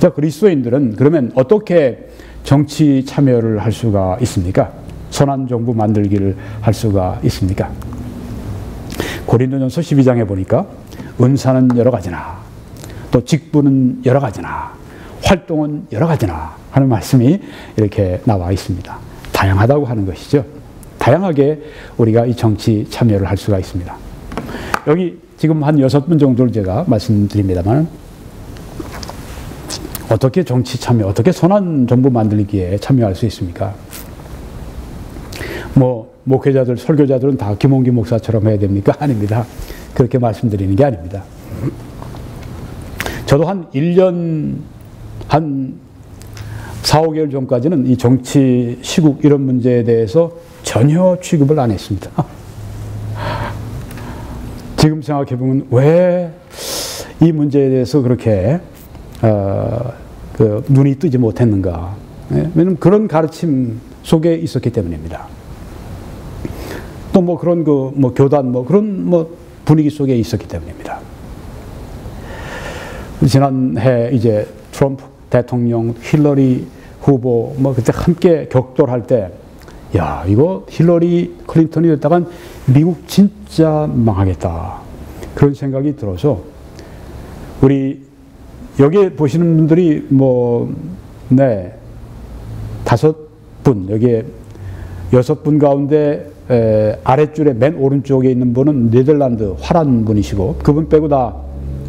자, 그리스도인들은 그러면 어떻게 정치 참여를 할 수가 있습니까? 선한 정부 만들기를 할 수가 있습니까? 고린도전서 12장에 보니까 은사는 여러 가지나 또 직분은 여러 가지나 활동은 여러 가지나 하는 말씀이 이렇게 나와 있습니다. 다양하다고 하는 것이죠. 다양하게 우리가 이 정치 참여를 할 수가 있습니다. 여기 지금 한 6분 정도를 제가 말씀드립니다만 어떻게 정치 참여, 어떻게 선한 정부 만들기에 참여할 수 있습니까? 뭐 목회자들, 설교자들은 다 김홍기 목사처럼 해야 됩니까? 아닙니다. 그렇게 말씀드리는 게 아닙니다. 저도 한 1년, 한 4, 5개월 전까지는 이 정치, 시국 이런 문제에 대해서 전혀 취급을 안 했습니다. 지금 생각해보면 왜 이 문제에 대해서 그렇게 눈이 뜨지 못했는가. 왜냐면 그런 가르침 속에 있었기 때문입니다. 또 뭐 그런 교단 그런 분위기 속에 있었기 때문입니다. 지난해 이제 트럼프 대통령, 힐러리 후보 그때 함께 격돌할 때, 야, 이거 힐러리 클린턴이 됐다간 미국 진짜 망하겠다. 그런 생각이 들어서 우리 여기 보시는 분들이 5분, 여기에 6분 가운데 아랫줄에 맨 오른쪽에 있는 분은 네덜란드 화란 분이시고 그분 빼고 다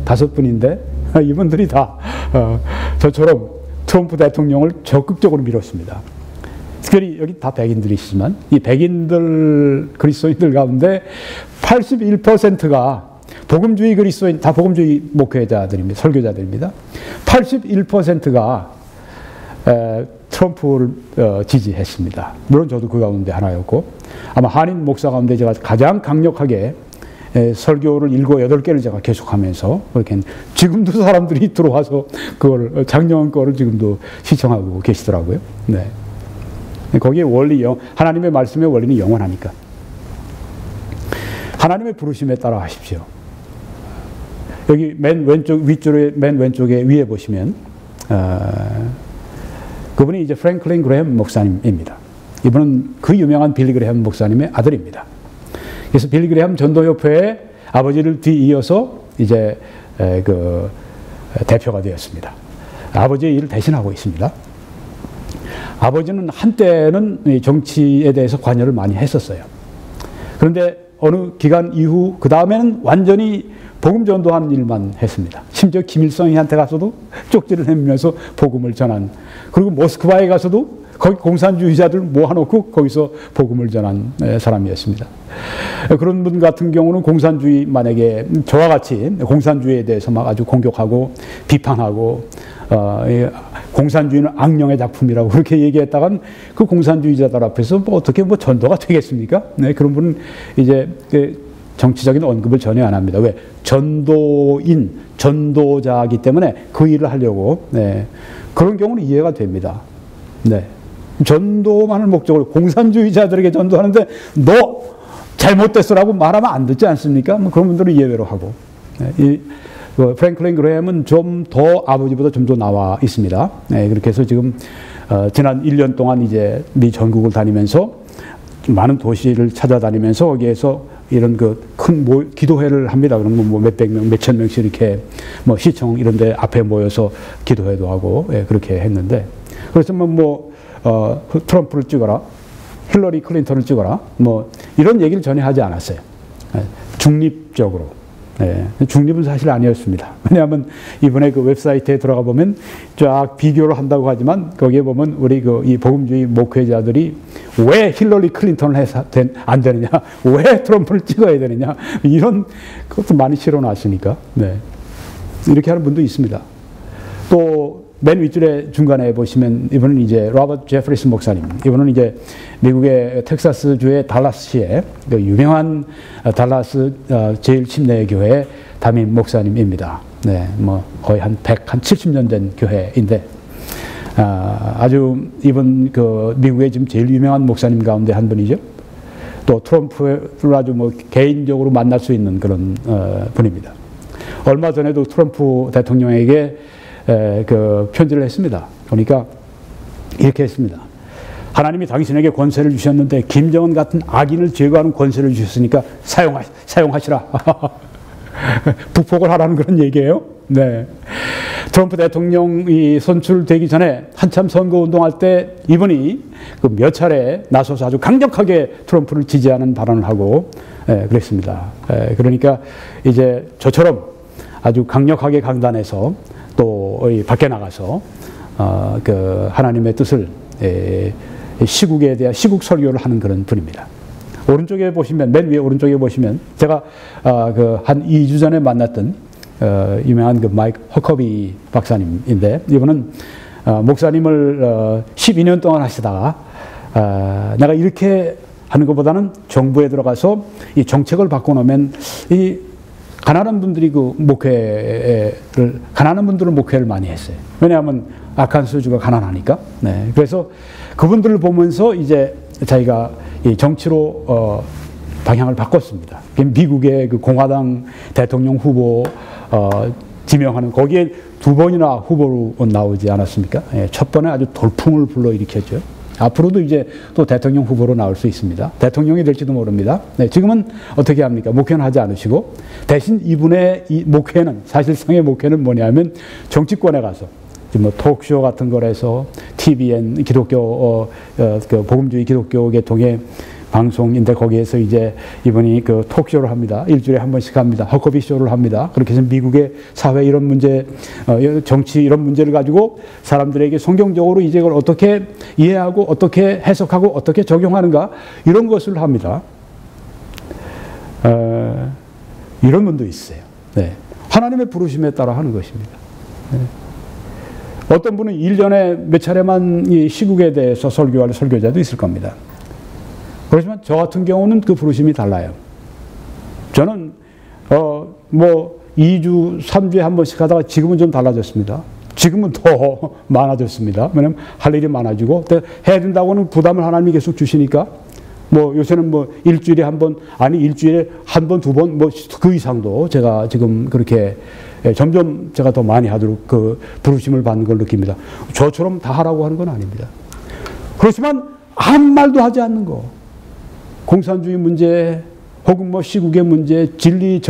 5분인데 이분들이 다 저처럼 트럼프 대통령을 적극적으로 밀었습니다. 특별히 여기 다 백인들이시지만 이 백인들 그리스도인들 가운데 81%가 복음주의 그리스도인, 다 복음주의 목회자들입니다. 설교자들입니다. 81%가 트럼프를 지지했습니다. 물론 저도 그 가운데 하나였고, 아마 한인 목사 가운데 제가 가장 강력하게 설교를 7, 8개를 제가 계속하면서 그렇게 지금도 사람들이 들어와서 그걸 작년 거를 지금도 시청하고 계시더라고요. 네. 거기에 원리, 하나님의 말씀의 원리는 영원하니까. 하나님의 부르심에 따라 하십시오. 여기 맨 왼쪽 윗줄에 맨 왼쪽에 위에 보시면 그분이 이제 프랭클린 그레햄 목사님입니다. 이분은 그 유명한 빌리 그레햄 목사님의 아들입니다. 그래서 빌리 그레햄 전도협회의 아버지를 뒤이어서 이제 그 대표가 되었습니다. 아버지의 일을 대신하고 있습니다. 아버지는 한때는 정치에 대해서 관여를 많이 했었어요. 그런데 어느 기간 이후 그 다음에는 완전히 복음 전도하는 일만 했습니다. 심지어 김일성한테 가서도 쪽지를 내밀면서 복음을 전한, 그리고 모스크바에 가서도 거기 공산주의자들 모아놓고 거기서 복음을 전한 사람이었습니다. 그런 분 같은 경우는 공산주의, 만약에 저와 같이 공산주의에 대해서 막 아주 공격하고 비판하고 공산주의는 악령의 작품이라고 그렇게 얘기했다간 그 공산주의자들 앞에서 어떻게 전도가 되겠습니까? 네, 그런 분은 이제 정치적인 언급을 전혀 안 합니다. 왜? 전도인, 전도자이기 때문에 그 일을 하려고. 네. 그런 경우는 이해가 됩니다. 네. 전도만을 목적으로 공산주의자들에게 전도하는데 너 잘못됐어라고 말하면 안 듣지 않습니까? 그런 분들은 예외로 하고. 네. 프랭클린 그레햄은 좀 더 아버지보다 좀 더 나와 있습니다. 네. 그렇게 해서 지금 지난 1년 동안 이제 미 전국을 다니면서 많은 도시를 찾아다니면서 거기에서 이런 큰 기도회를 합니다. 그러면 몇백 명, 몇천 명씩 이렇게 시청 이런 데 앞에 모여서 기도회도 하고, 예, 그렇게 했는데, 그래서 트럼프를 찍어라, 힐러리 클린턴을 찍어라, 이런 얘기를 전혀 하지 않았어요. 예, 중립적으로. 예, 중립은 사실 아니었습니다. 왜냐하면 이번에 그 웹사이트에 들어가 보면 쫙 비교를 한다고 하지만 거기에 보면 우리 이 복음주의 목회자들이 왜 힐러리 클린턴을 해서 안 되느냐, 왜 트럼프를 찍어야 되느냐, 이런 것도 많이 실어놨으니까. 네. 이렇게 하는 분도 있습니다. 또 맨 윗줄에 중간에 보시면 이분은 이제 로버트 제프리스 목사님. 이분은 이제 미국의 텍사스주의 달라스시의 그 유명한 달라스 제일 침례 교회 담임 목사님입니다. 네, 거의 한 70년 된 교회인데, 아주 이분 미국의 지금 제일 유명한 목사님 가운데 한 분이죠. 또 트럼프를 아주 개인적으로 만날 수 있는 그런 분입니다. 얼마 전에도 트럼프 대통령에게 그 편지를 했습니다. 그러니까 이렇게 했습니다. 하나님이 당신에게 권세를 주셨는데 김정은 같은 악인을 제거하는 권세를 주셨으니까 사용하시라. 북폭을 하라는 그런 얘기예요. 네. 트럼프 대통령이 선출되기 전에 한참 선거운동할 때 이분이 그 몇 차례 나서서 아주 강력하게 트럼프를 지지하는 발언을 하고 그랬습니다. 그러니까 이제 저처럼 아주 강력하게 강단해서 또 밖에 나가서 그 하나님의 뜻을 시국에 대한 시국 설교를 하는 그런 분입니다. 오른쪽에 보시면, 맨 위에 오른쪽에 보시면 제가 그 한 2주 전에 만났던 유명한 그 마이크 허커비 박사님인데, 이분은 목사님을 12년 동안 하시다가 내가 이렇게 하는 것보다는 정부에 들어가서 이 정책을 바꿔놓으면 이 가난한 분들이 가난한 분들은 목회를 많이 했어요. 왜냐하면 아칸소주가 가난하니까. 네. 그래서 그분들을 보면서 이제 자기가 이 정치로 방향을 바꿨습니다. 미국의 그 공화당 대통령 후보 지명하는, 거기에 2번이나 후보로 나오지 않았습니까? 예, 첫 번에 아주 돌풍을 불러일으켰죠. 앞으로도 이제 또 대통령 후보로 나올 수 있습니다. 대통령이 될지도 모릅니다. 네, 지금은 어떻게 합니까? 목회는 하지 않으시고, 대신 이분의 이 목회는, 사실상의 목회는 뭐냐면 정치권에 가서 뭐 톡쇼 같은 거라서 TVN 기독교 그 복음주의 기독교 계통의 방송인데, 거기에서 이제 이분이 그 톡쇼를 합니다. 일주일에 한 번씩 합니다. 허커비 쇼를 합니다. 그렇게 해서 미국의 사회 이런 문제, 정치 이런 문제를 가지고 사람들에게 성경적으로 이제 이걸 어떻게 이해하고 어떻게 해석하고 어떻게 적용하는가, 이런 것을 합니다. 이런 분도 있어요. 네. 하나님의 부르심에 따라 하는 것입니다. 네. 어떤 분은 1년에 몇 차례만 이 시국에 대해서 설교할 설교자도 있을 겁니다. 그렇지만 저 같은 경우는 그 부르심이 달라요. 저는 뭐 2주, 3주에 한 번씩 하다가 지금은 좀 달라졌습니다. 지금은 더 많아졌습니다. 왜냐하면 할 일이 많아지고 해야 된다고는 부담을 하나님이 계속 주시니까, 뭐 요새는 뭐 일주일에 한 번, 아니 일주일에 한 번, 2번, 뭐 그 이상도 제가 지금 그렇게 점점 제가 더 많이 하도록 그 부르심을 받는 걸 느낍니다. 저처럼 다 하라고 하는 건 아닙니다. 그렇지만 아무 말도 하지 않는 거, 공산주의 문제 혹은 뭐 시국의 문제, 진리,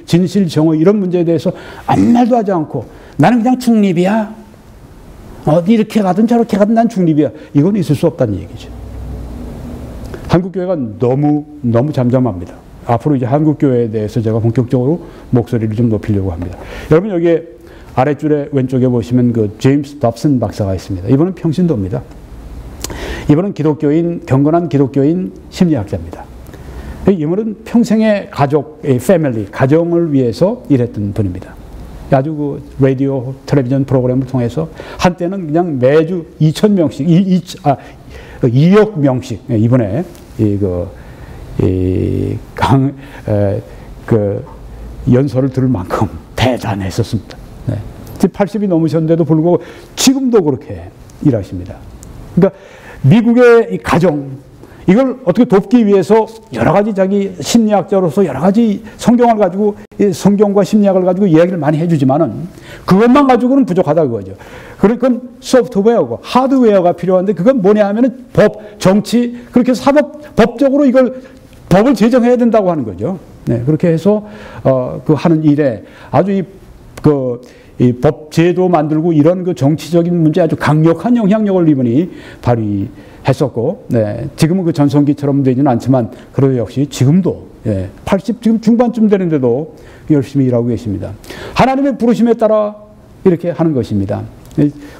진실, 정의 이런 문제에 대해서 아무 말도 하지 않고 나는 그냥 중립이야, 어디 이렇게 가든 저렇게 가든 난 중립이야, 이건 있을 수 없다는 얘기죠. 한국교회가 너무 잠잠합니다. 앞으로 이제 한국교회에 대해서 제가 본격적으로 목소리를 좀 높이려고 합니다. 여러분, 여기에 아랫줄에 왼쪽에 보시면 그 제임스 dobson 박사가 있습니다. 이분은 평신도입니다. 이분은 경건한 기독교인 심리학자입니다. 이분은 평생의 가정을 위해서 일했던 분입니다. 아주 그 라디오, 텔레비전 프로그램을 통해서 한때는 그냥 매주 2억 명씩 이번에 연설을 들을 만큼 대단했었습니다. 네. 80이 넘으셨는데도 불구하고 지금도 그렇게 일하십니다. 그러니까 미국의 이 가정, 이걸 어떻게 돕기 위해서 여러 가지 자기 심리학자로서 여러 가지 성경을 가지고, 성경과 심리학을 가지고 이야기를 많이 해주지만은 그것만 가지고는 부족하다 그거죠. 그러니까 소프트웨어고 하드웨어가 필요한데, 그건 뭐냐 하면은 정치, 그렇게 법적으로 이걸 법을 제정해야 된다고 하는 거죠. 네, 그렇게 해서 그 하는 일에 아주 이 법 제도 만들고 이런 그 정치적인 문제 아주 강력한 영향력을 이분이 발휘했었고, 네, 지금은 그 전성기처럼 되지는 않지만 그래도 역시 지금도 80 지금 중반쯤 되는데도 열심히 일하고 계십니다. 하나님의 부르심에 따라 이렇게 하는 것입니다.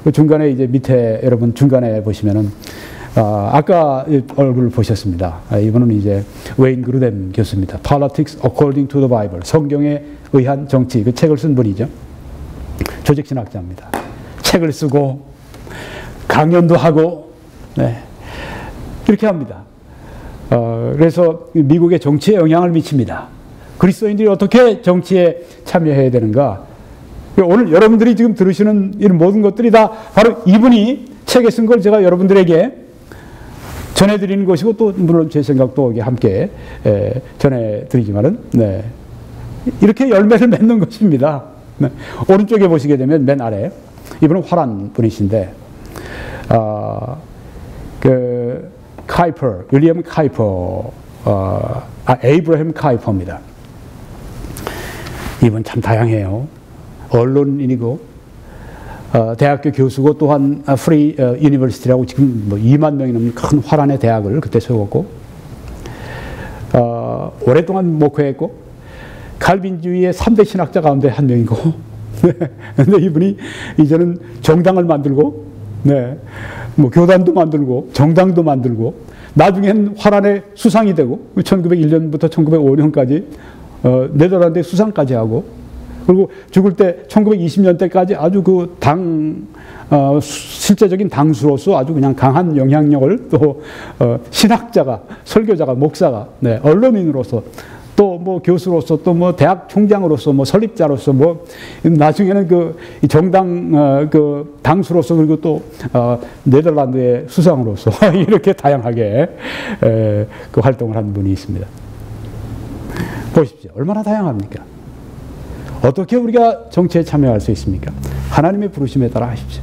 그 중간에 이제 밑에 여러분 중간에 보시면은 아까 얼굴 보셨습니다. 이분은 이제 웨인 그루뎀 교수입니다. Politics According to the Bible, 성경에 의한 정치, 그 책을 쓴 분이죠. 조직신학자입니다. 책을 쓰고 강연도 하고, 네, 이렇게 합니다. 그래서 미국의 정치에 영향을 미칩니다. 그리스도인들이 어떻게 정치에 참여해야 되는가? 오늘 여러분들이 지금 들으시는 이런 모든 것들이 다 바로 이분이 책에 쓴 걸 제가 여러분들에게 전해드리는 것이고, 또 물론 제 생각도 함께 전해드리지만은, 이렇게 열매를 맺는 것입니다. 네. 오른쪽에 보시게 되면 맨 아래 이분은 화란 분이신데, 윌리엄 카이퍼, 에이브러햄 카이퍼입니다. 이분 참 다양해요. 언론인이고, 대학교 교수고, 또한 프리 유니버시티라고 지금 뭐 2만 명이 넘는 큰 화란의 대학을 그때 세웠고, 오랫동안 목회했고, 칼빈주의의 3대 신학자 가운데 한 명이고, 근데 이분이 이제는 정당을 만들고, 뭐 교단도 만들고, 정당도 만들고, 나중엔 화란의 수상이 되고, 1901년부터 1905년까지 네덜란드의 수상까지 하고, 그리고 죽을 때 1920년대까지 아주 그 실제적인 당수로서 아주 그냥 강한 영향력을 또 신학자가, 설교자가, 목사가, 언론인으로서, 또 뭐 교수로서, 또 뭐 대학 총장으로서, 뭐 설립자로서, 뭐 나중에는 그 정당 그 당수로서, 그리고 또 네덜란드의 수상으로서 이렇게 다양하게 그 활동을 한 분이 있습니다. 보십시오. 얼마나 다양합니까? 어떻게 우리가 정치에 참여할 수 있습니까? 하나님의 부르심에 따라 하십시오.